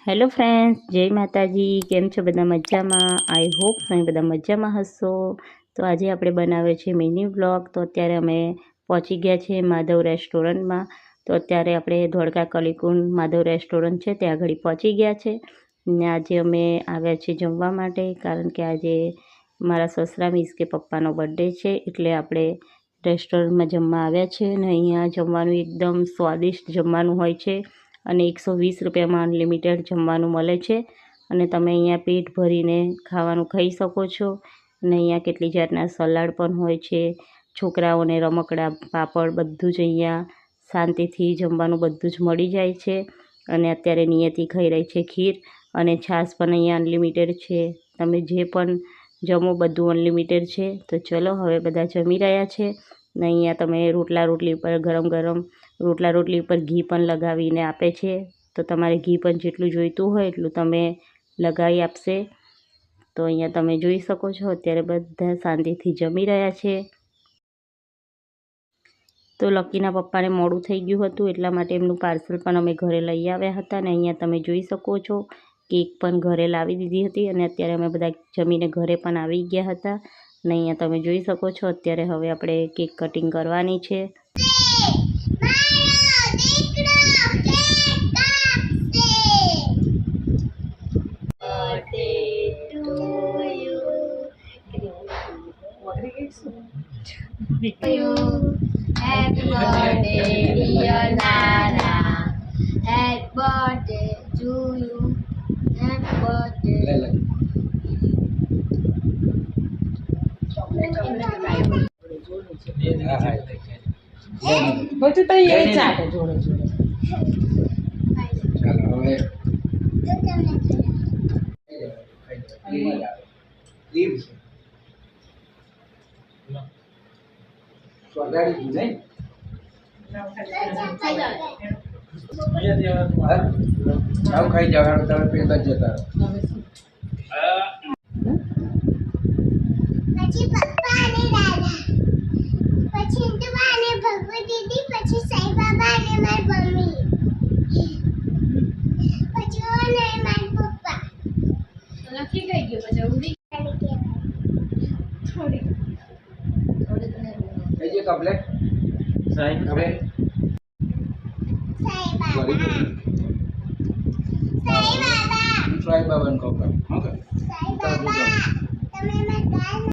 Hello friends, જય માતાજી. કેમ છો બધા? મજામાં? આઈ હોપ તમે બધા મજામાં હશો. તો આજે આપણે બનાવે છે મિની વ્લોગ. તો અત્યારે અમે પહોંચી ગયા છીએ માધવ રેસ્ટોરન્ટમાં. તો અત્યારે આપણે ધોળકા કલીકુંડ માધવ રેસ્ટોરન્ટ છે ત્યાં આગળ પહોંચી ગયા છે ને આજે અમે આવ્યા છીએ જમવા માટે, કારણ કે આજે મારા સસરા મીન્સ કે પપ્પાનો બર્થડે છે, એટલે આપણે રેસ્ટોરન્ટમાં જમવા આવ્યા છે. અને અહીંયા જમવાનું એકદમ સ્વાદિષ્ટ જમવાનું હોય છે અને 120 રૂપિયામાં અનલિમિટેડ જમવાનું મળે છે અને તમે અહીંયા પેટ ભરીને ખાવાનું ખાઈ શકો છો. અને અહીંયા કેટલી જાતના સલાડ પણ હોય છે, છોકરાઓને રમકડા, પાપડ, બધું જ અહીંયા શાંતિથી જમવાનું બધું જ મળી જાય છે. અને અત્યારે નિયતિ ખાઈ રહી છે ખીર, અને છાશ પણ અહીંયા અનલિમિટેડ છે. તમે જે પણ જમો બધું અનલિમિટેડ છે. તો ચલો હવે બધા જમી રહ્યા છે ને અહીંયા તમે રોટલી ઉપર ગરમ ગરમ રોટલી ઉપર ઘી પણ લગાવીને આપે છે. તો તમારે ઘી પણ જેટલું જોઈતું હોય એટલું તમે લગાવી આપશે. તો અહીંયા તમે જોઈ શકો છો અત્યારે બધા શાંતિથી જમી રહ્યા છે. તો લકીના પપ્પાને મોડું થઈ ગયું હતું, એટલા માટે એમનું પાર્સલ પણ અમે ઘરે લઈ આવ્યા હતા. ને અહીંયા તમે જોઈ શકો છો કેક પણ ઘરે લાવી દીધી હતી અને અત્યારે અમે બધા જમીને ઘરે પણ આવી ગયા હતા. ને અહીંયા તમે જોઈ શકો છો અત્યારે હવે આપણે કેક કટિંગ કરવાની છે. Happy birthday, dear Nana. Happy birthday to you. Happy birthday. બધું તો એ ચાલે જોડે જોડે. ચાલો હવે લીવ છે સ્વગાડી નહીં ચાવ ખાઈ જવાનું, તમે પેટ જ જતા પછી પપ્પા અને દાદા, પછી ઇન્દુબા અને ભગવતી દીદી, પછી સાઈ બાબા અને મારી મમ્મી, પછી ઓને મારા પપ્પા. લખી ગઈ ગયો પછી ઉડી થોડી કઈ જે કમ્પ્લેટ સાહેબ હવે સાઈ બાબા, સાઈ બાબા, સાહેબ બાબાનો કપડા. ઓકે સાઈ બાબા, તમે મારા